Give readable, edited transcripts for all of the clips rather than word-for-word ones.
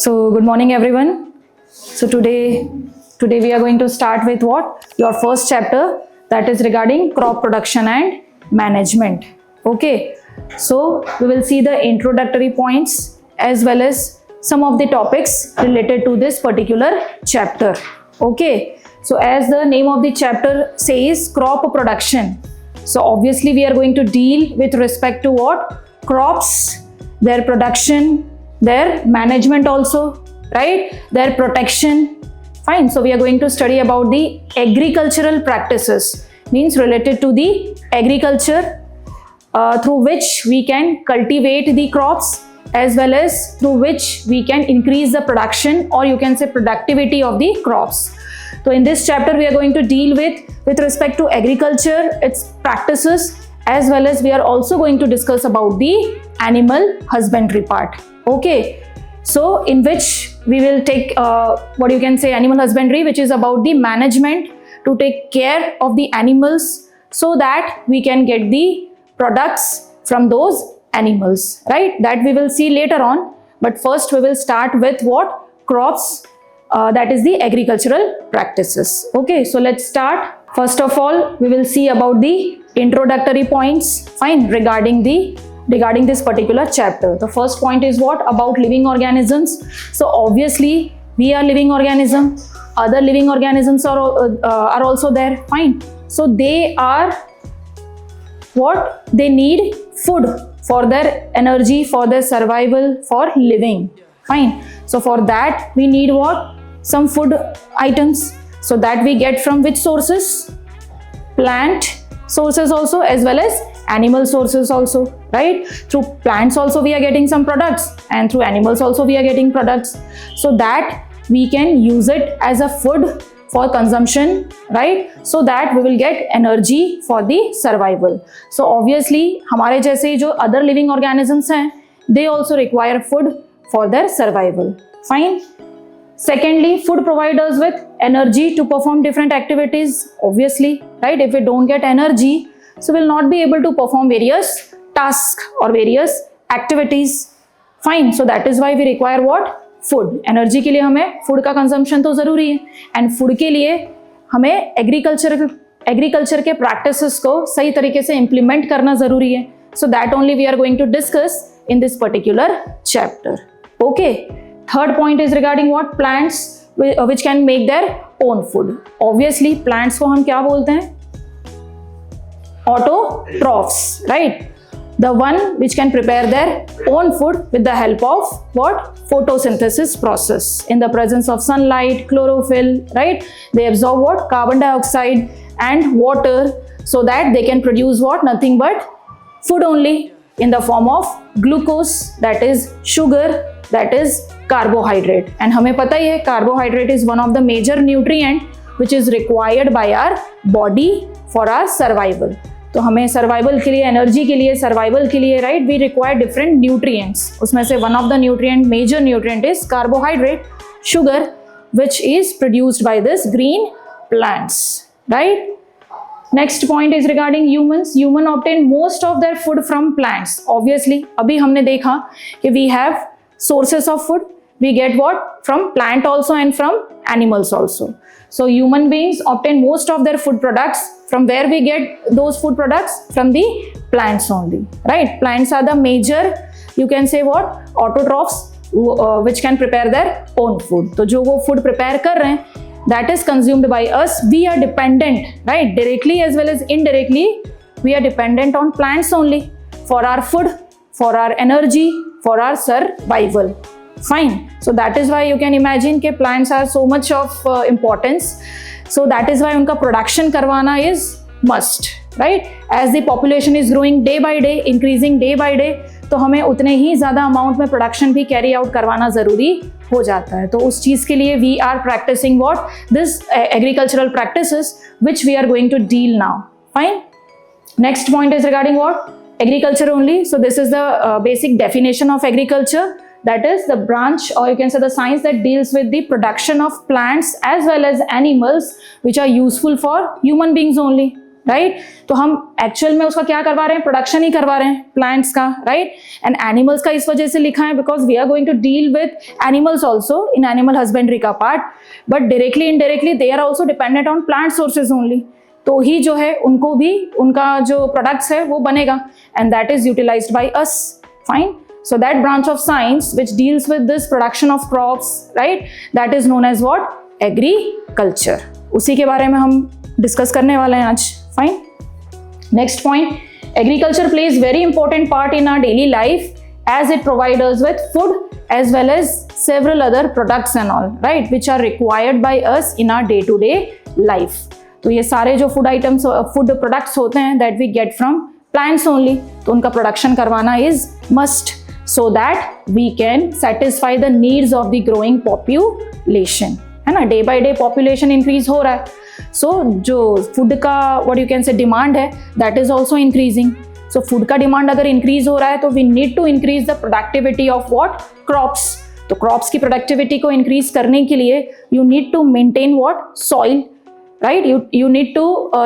So good morning everyone. So today we are going to start with what? Your first chapter, that is regarding crop production and management. Okay. So we will see the introductory points as well as some of the topics related to this particular chapter. Okay. So as the name of the chapter says, crop production. So obviously we are going to deal with respect to what? Crops, their production, their management also, right? Their protection. Fine. So we are going to study about the agricultural practices, means related to the agriculture through which we can cultivate the crops as well as through which we can increase the production, or you can say productivity of the crops. So in this chapter we are going to deal with respect to agriculture, its practices, as well as we are also going to discuss about the animal husbandry part. Okay, so in which we will take what you can say animal husbandry, which is about the management to take care of the animals so that we can get the products from those animals, right? That we will see later on. But first we will start with what? Crops, that is the agricultural practices. Okay, so let's start. First of all, we will see about the introductory points, fine, regarding this particular chapter. The first point is what? About living organisms. So obviously we are living organism, other living organisms are also there, fine. So they are what? They need food for their energy, for their survival, for living, fine. So for that we need what? Some food items. So that we get from which sources? Plant sources also, as well as animal sources also, right? Through plants also we are getting some products, and through animals also we are getting products, so that we can use it as a food for consumption, right? So that we will get energy for the survival. So obviously हमारे जैसे जो other living organisms हैं, they also require food for their survival. Fine. Secondly, food provides us with energy to perform different activities, obviously, right? If we don't get energy, so we'll not be able to perform various tasks or various activities. Fine. So that is why we require what? Food. Energy के लिए हमें food का consumption तो ज़रूरी है, and food के लिए हमें agriculture के practices को सही तरीके से implement करना ज़रूरी है. So that only we are going to discuss in this particular chapter. Okay. Third point is regarding what? Plants which can make their own food. Obviously plants को हम क्या बोलते हैं? Autotrophs, right? The one which can prepare their own food with the help of what? Photosynthesis process. In the presence of sunlight, chlorophyll, right? They absorb what? Carbon dioxide and water, so that they can produce what? Nothing but food only in the form of glucose, that is sugar, that is carbohydrate. And हमें पता ही है carbohydrate is one of the major nutrient which is required by our body for our survival. तो हमें survival के लिए, energy के लिए, survival के लिए, right, we require different nutrients. उसमें से one of the major nutrient is carbohydrate, sugar, which is produced by this green plants, right? Next point is regarding humans. Human obtain most of their food from plants. Obviously, अभी हमने देखा कि we have sources of food. We get what? From plant also and from animals also. So human beings obtain most of their food products. From where we get those food products? From the plants only, right? Plants are the major, you can say what? Autotrophs, which can prepare their own food. तो जो वो food prepare कर रहे हैं, that is consumed by us. We are dependent, right? Directly as well as indirectly, we are dependent on plants only for our food, for our energy, for our survival. Fine. So that is why you can imagine that plants are so much of importance. So that is why उनका production करवाना is must, right? As the population is growing day by day, increasing day by day, तो हमें उतने ही ज़्यादा amount में production भी carry out करवाना ज़रूरी हो जाता है. तो उस चीज़ के लिए we are practicing what? This agricultural practices which we are going to deal now. Fine. Next point is regarding what? Agriculture only. So this is the basic definition of agriculture. That is the branch, or you can say the science that deals with the production of plants as well as animals which are useful for human beings only, right तो हम actual में उसका क्या करवा रहे हैं, production ही करवा रहे हैं प्लांट्स का, राइट एंड एनिमल्स का इस वजह से लिखा है because we are going to deal with animals also in animal husbandry का part, but directly indirectly they are also dependent on plant sources only, तो ही जो है उनको भी उनका जो प्रोडक्ट्स है वो बनेगा and that is utilized by us, fine. So that branch of science which deals with this production of crops, right, that is known as what, agriculture. उसी के बारे में हम डिस्कस करने वाले हैं आज, fine. Next point, agriculture plays very important part in our daily life as it provides us with food as well as several other products and all, right, which are required by us in our day to day life. तो ये सारे जो food items, food products होते हैं that we get from plants only, तो उनका production करवाना is must, so that we can satisfy the needs of the growing population, है ना. Day by day population increase हो रहा है, सो जो फूड का what you can say demand है that is also increasing. So food का demand अगर इंक्रीज हो रहा है तो we need to increase the productivity of what, crops. तो क्रॉप्स की प्रोडक्टिविटी को इंक्रीज करने के लिए you need to maintain what, soil, right, you need to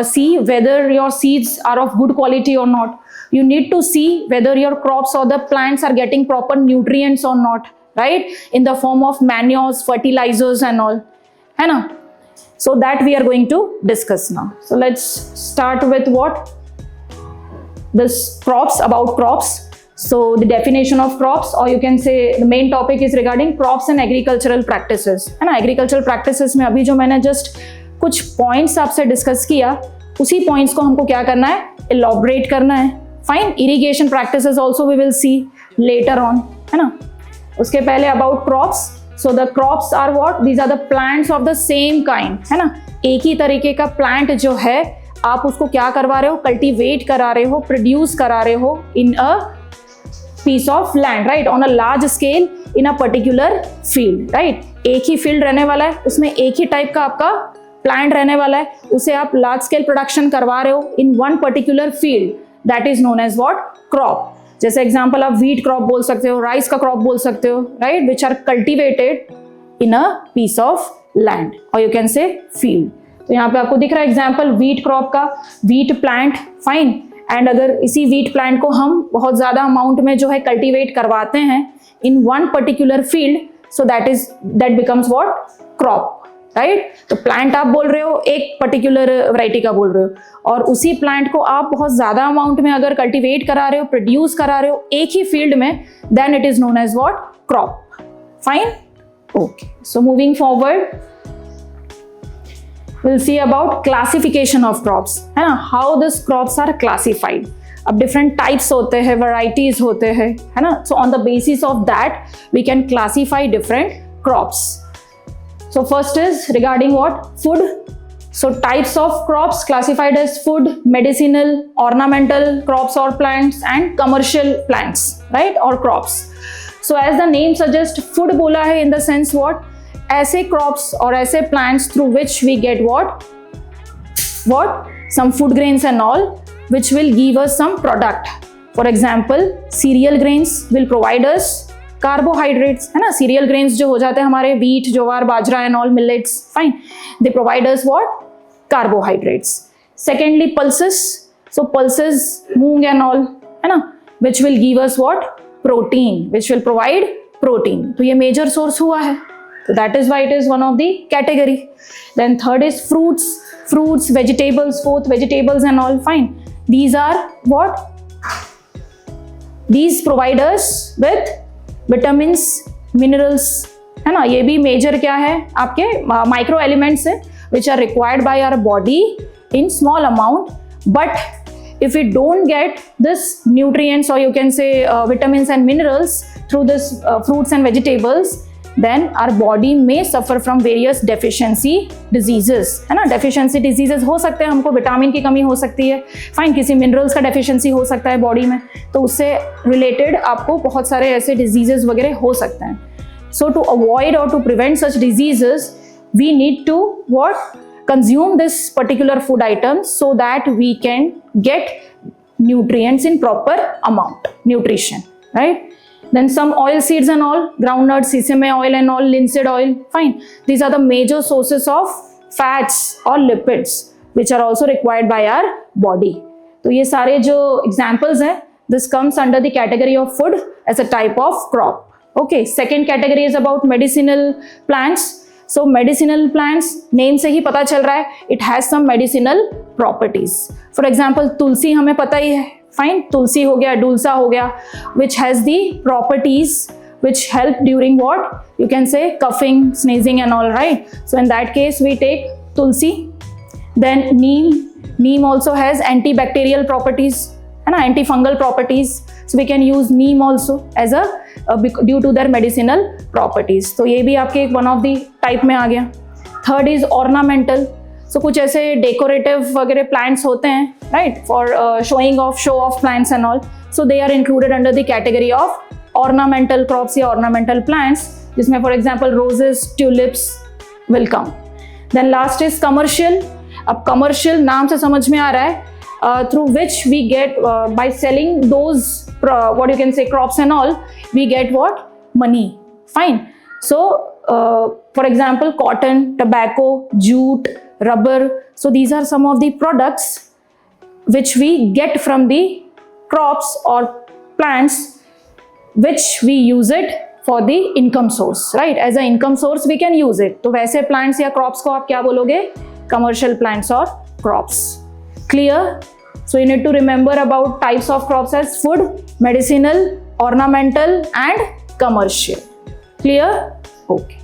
see whether your seeds are of good quality or not. You need to see whether your crops or the plants are getting proper nutrients or not, right, in the form of manures, fertilizers and all, है ना. So that we are going to discuss now. So let's start with what, this crops, about crops. So the definition of crops, or you can say the main topic is regarding crops and agricultural practices, है ना. agricultural practices में अभी जो मैंने just कुछ points आपसे discuss किया, उसी पॉइंट्स को हमको क्या करना है, इलॉबरेट करना है, fine. Irrigation practices also we will see later on, है ना. उसके पहले about crops. So the crops are what, these are the plants of the same kind, है ना. एक ही तरीके का प्लांट जो है आप उसको क्या करवा रहे हो, कल्टीवेट करा रहे हो, प्रोड्यूस करा रहे हो इन अ piece of land, right, on a large scale in a particular field, right. एक ही फील्ड रहने वाला है, उसमें एक ही टाइप का आपका प्लांट रहने वाला है, उसे आप लार्ज स्केल प्रोडक्शन करवा रहे हो in one particular field, that is known as what, crop. जैसे एग्जांपल आप व्हीट क्रॉप बोल सकते हो, राइस का क्रॉप बोल सकते हो, right, which are cultivated in a piece of land और यू कैन से फील्ड. तो यहाँ पे आपको दिख रहा है एग्जाम्पल व्हीट क्रॉप का, व्हीट प्लांट, फाइन. एंड अगर इसी व्हीट प्लांट को हम बहुत ज्यादा अमाउंट में जो है कल्टीवेट करवाते हैं इन one particular field, so that becomes what, crop, right. तो प्लांट आप बोल रहे हो एक पर्टिकुलर वैरायटी का बोल रहे हो, और उसी प्लांट को आप बहुत ज्यादा अमाउंट में अगर कल्टीवेट करा रहे हो, प्रोड्यूस करा रहे हो एक ही फील्ड में, then it is known as what, crop, fine. Okay, so moving forward we'll see about classification of crops, है ना. how these crops are classified. अब different types होते हैं, varieties होते हैं, है ना. so on the basis of that we can classify different crops. so first is regarding what, food. so types of crops classified as food, medicinal, ornamental crops or plants, and commercial plants, right, or crops. so as the name suggests, food बोला है in the sense what, ऐसे crops और ऐसे plants through which we get what, some food grains and all which will give us some product. for example, cereal grains will provide us carbohydrates, है ना. cereal grains जो हो जाते हैं हमारे wheat, jowar, bajra and all millets, fine, they provide us what, carbohydrates. secondly, pulses. so pulses, moong and all, है ना, which will give us what, protein, which will provide protein. तो ये major source हुआ है, so that is why it is one of the category. then third is fruits, vegetables, fourth vegetables and all, fine. these are what, these provide us with vitamins, minerals, है ना. ये भी major क्या है आपके micro elements है which are required by our body in small amount, but if we don't get this nutrients or you can say vitamins and minerals through this fruits and vegetables, then our body may suffer from various deficiency diseases, है ना. deficiency diseases हो सकते हैं, हमको vitamin की कमी हो सकती है, फाइन, किसी मिनरल्स का डेफिशिएंसी हो सकता है बॉडी में, तो उससे रिलेटेड आपको बहुत सारे ऐसे डिजीजेस वगैरह हो सकते हैं. so to avoid or to prevent such diseases we need to what, consume this particular food item so that we can get nutrients in proper amount, nutrition, right. then some oil seeds and all, groundnuts, sesame oil and all, linseed oil, fine. these are the major sources of fats or lipids which are also required by our body. तो ये सारे जो examples हैं, this comes under the category of food as a type of crop. Okay, second category is about medicinal plants. So medicinal plants, name से ही पता चल रहा है, it has some medicinal properties. For example, तुलसी हमें पता ही है, fine, तुलसी हो गया, डुलसा हो गया, which has the properties which help during what? You can say coughing, sneezing and all, right? So in that case, we take tulsi. Then neem also has antibacterial properties, है ना, antifungal properties. So we can use neem also as a due to their medicinal properties. तो ये भी आपके one of the type में आ गया. Third is ornamental. So कुछ ऐसे decorative वगैरह plants होते हैं, right? For showing off, show off plants and all. So they are included under the category of ornamental crops या ornamental plants, जिसमें for example roses, tulips will come. Then last is commercial. अब commercial नाम से समझ में आ रहा है, through which we get by selling those what you can say crops and all, we get what? Money. Fine. So for example cotton, tobacco, jute, rubber. So these are some of the products which we get from the crops or plants, which we use it for the income source, right? As an income source we can use it. तो वैसे plants या crops को आप क्या बोलोगे? Commercial plants or crops. Clear? So you need to remember about types of crops as food, medicinal, ornamental and commercial. Clear? Okay.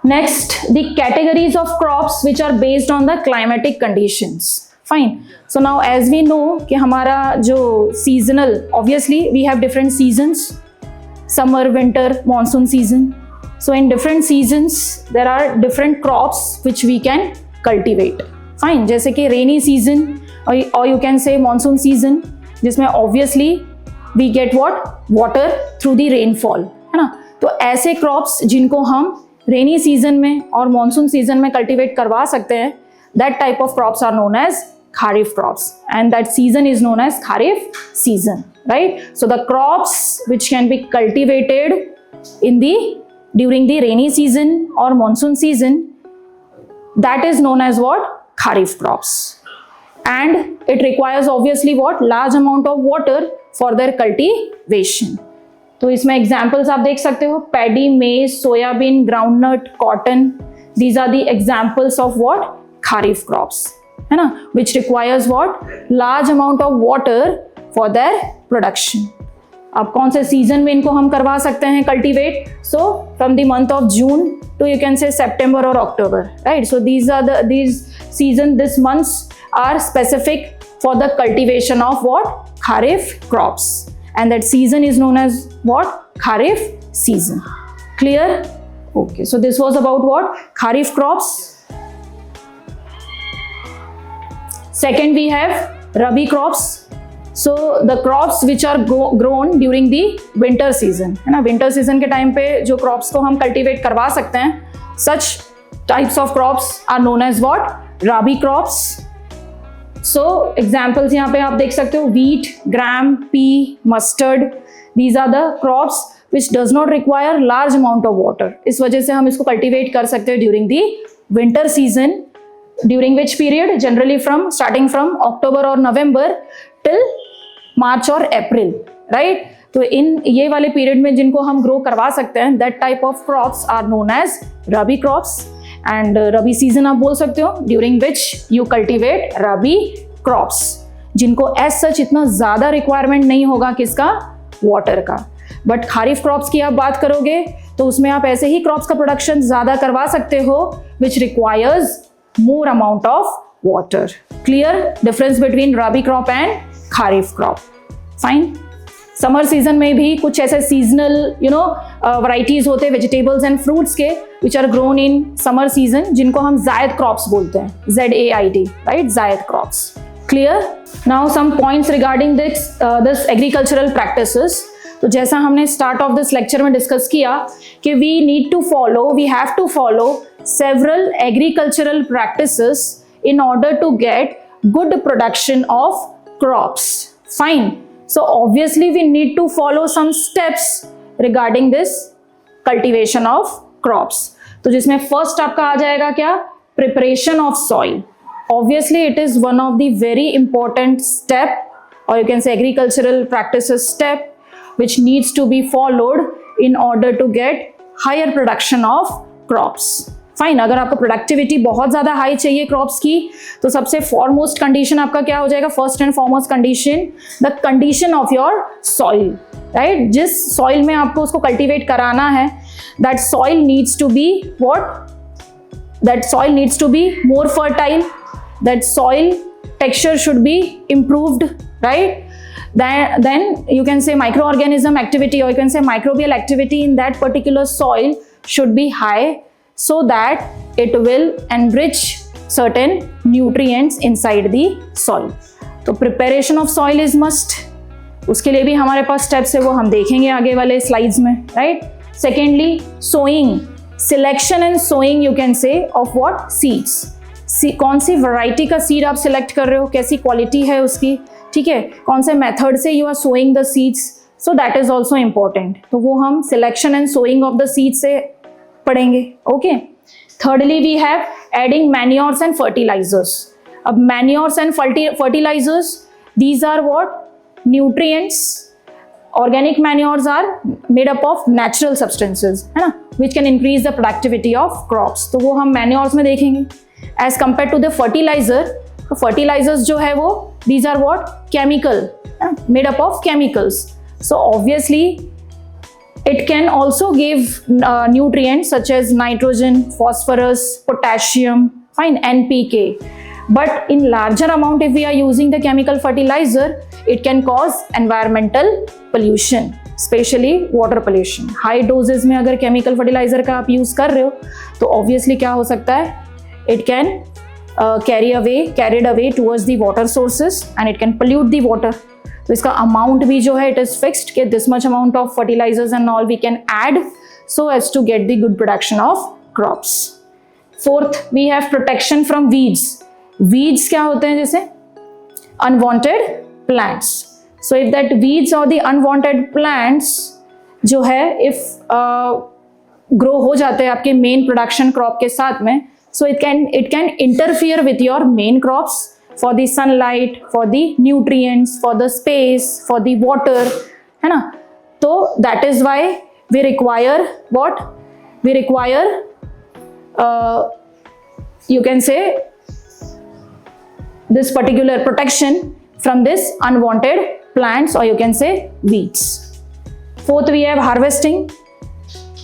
Next, the categories of crops which are based on the climatic conditions. Fine. So now as we know कि हमारा जो seasonal, obviously we have different seasons, summer, winter, monsoon season. So in different seasons there are different crops which we can cultivate. Fine. जैसे कि rainy season or you can say monsoon season, जिसमें obviously we get what? Water through the rainfall, है ना? तो ऐसे crops जिनको हम rainy season में और monsoon season में cultivate करवा सकते हैं, that type of crops are known as Kharif crops, and that season is known as Kharif season, right? So the crops which can be cultivated during the rainy season or monsoon season, that is known as what? Kharif crops, and it requires obviously what? Large amount of water for their cultivation. तो इसमें examples आप देख सकते हो, paddy, maize, soybean, groundnut, cotton. These are the examples of what? Kharif crops, है ना, which requires what? Large amount of water for their production. अब कौन से सीजन में इनको हम करवा सकते हैं cultivate? So from the month of June to you can say September or October, right? So these season, these months are specific for the cultivation of what? Kharif crops, and that season is known as what? Kharif season. Clear? Okay. So this was about what? Kharif crops. Second, we have Rabi crops. So the crops which are grown during the winter season, है ना, winter season के time पे जो crops को हम cultivate करवा सकते हैं, such types of crops are known as what? Rabi crops. So examples यहाँ पे आप देख सकते हो, wheat, gram, pea, mustard. These are the crops which does not require large amount of water. इस वजह से हम इसको cultivate कर सकते हैं during the winter season. During which period? Generally starting from October or November till March or April, right? तो इन ये वाले period में जिनको हम grow करवा सकते हैं, that type of crops are known as Rabi crops. And Rabi season आप बोल सकते हो, during which you cultivate Rabi crops, जिनको as such इतना ज़्यादा requirement नहीं होगा किसका? Water का. But Kharif crops की आप बात करोगे तो उसमें आप ऐसे ही crops का production ज़्यादा करवा सकते हो, which requires more amount of water. Clear difference between Rabi crop and Kharif crop. Fine. Summer season में भी कुछ ऐसे seasonal varieties होते हैं vegetables and fruits के which are grown in summer season, जिनको हम जायद crops बोलते हैं, ZAID, right? जायद crops. Clear? Now some points regarding this agricultural practices. तो जैसा हमने start of this lecture में discuss किया कि we have to follow several agricultural practices in order to get good production of crops. Fine. So obviously we need to follow some steps regarding this cultivation of crops. तो जिसमें first आपका आ जाएगा क्या, preparation of soil. Obviously it is one of the very important step, or you can say agricultural practices step, which needs to be followed in order to get higher production of crops. Fine, अगर आपको productivity बहुत ज़्यादा high चाहिए crops की, तो सबसे foremost condition आपका क्या हो जाएगा, first and foremost condition, the condition of your soil, right. जिस सॉइल में आपको उसको कल्टिवेट कराना है, that soil needs to be what, that soil needs to be more fertile, that soil texture should be improved, right. Then you can say microorganism activity, or you can say microbial activity in that particular soil should be high, so that it will enrich certain nutrients inside the soil. तो preparation of soil is must. उसके लिए भी हमारे पास steps है, वो हम देखेंगे आगे वाले स्लाइड्स में, right. Secondly sowing, selection and sowing you can say of what, seeds. कौन सी वैरायटी का सीड आप सिलेक्ट कर रहे हो, कैसी क्वालिटी है उसकी, ठीक है, कौन से मेथड से you are sowing the seeds, so that is also important. तो वो हम selection and sowing of the seed से पढ़ेंगे. Okay. Thirdly we have adding manures and fertilisers. अब manures and fertilisers, these are what, nutrients. Organic manures are made up of natural substances, है ना, which can increase the productivity of crops. तो वो हम manures में देखेंगे. As compare to the fertiliser, तो fertilisers जो है वो, these are what, chemical, made up of chemicals. So obviously it can also give nutrients such as nitrogen, phosphorus, potassium, fine, NPK. But in larger amount, if we are using the chemical fertilizer, it can cause environmental pollution, especially water pollution. High doses में अगर chemical fertilizer का आप use कर रहे हो, तो obviously क्या हो सकता है, it can carried away towards the water sources and it can pollute the water. तो इसका amount भी जो है, it is fixed कि this much amount of fertilizers and all we can add so as to get the good production of crops. Fourth, we have protection from weeds. Weeds क्या होते हैं, जैसे unwanted plants. So if that weeds or the unwanted plants जो है, if grow हो जाते हैं आपके main production crop के साथ में, so it can interfere with your main crops for the sunlight, for the nutrients, for the space, for the water, है ना. तो that is why we require what, we require you can say this particular protection from this unwanted plants, or you can say weeds. Fourth, we have harvesting.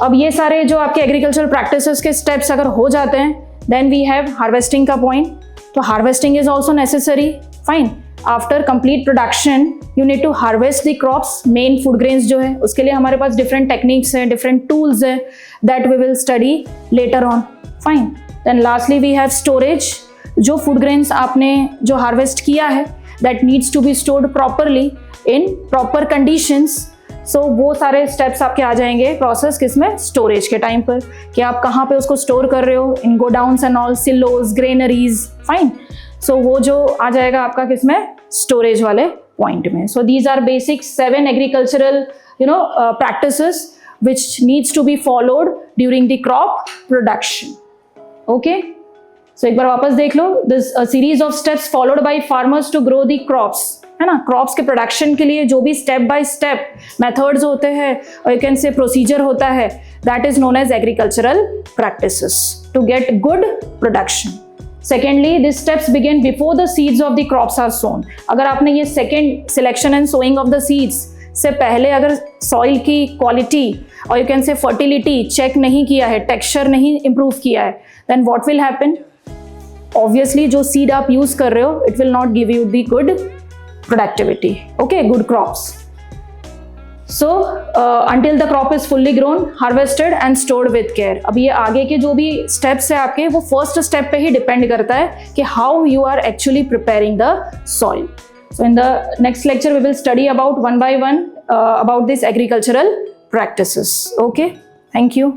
अब ये सारे जो आपके agricultural practices के steps अगर हो जाते हैं, देन वी हैव हार्वेस्टिंग का पॉइंट. तो harvesting is also necessary. Fine, after complete production you need to harvest the crops, main food grains जो है, उसके लिए हमारे पास डिफरेंट टेक्निक्स हैं, डिफरेंट टूल्स हैं, that we will study later on. Fine. Then lastly we have storage. जो food grains आपने जो हार्वेस्ट किया है, that needs to be stored properly in proper conditions. सो वो सारे स्टेप्स आपके आ जाएंगे प्रोसेस किसमें, स्टोरेज के टाइम पर, कि आप कहाँ पे उसको स्टोर कर रहे हो, in godowns and all, silos, granaries. Fine. So वो जो आ जाएगा आपका किसमें, स्टोरेज वाले पॉइंट में. So these are basic 7 agricultural practices which needs to be followed during the crop production. Okay, so एक बार वापस देख लो, this a series of steps followed by farmers to grow the crops, है ना. Crops के production के लिए जो भी स्टेप बाय स्टेप मेथड्स होते हैं, और यू कैन से प्रोसीजर होता है, that is known as agricultural practices to get good production. Secondly, this steps begin before the seeds of the crops are sown. अगर आपने ये second selection and sowing of the seeds से पहले अगर soil की quality और you can say fertility check नहीं किया है, टेक्सचर नहीं इंप्रूव किया है, then what will happen, obviously जो सीड आप यूज कर रहे हो, it will not give you the good productivity, okay, good crops. So until the crop is fully grown, harvested and stored with care. अब ये आगे के जो भी steps है आपके, वो first step पे ही depend करता है कि how you are actually preparing the soil. So in the next lecture we will study about one by one about these agricultural practices. Okay, thank you.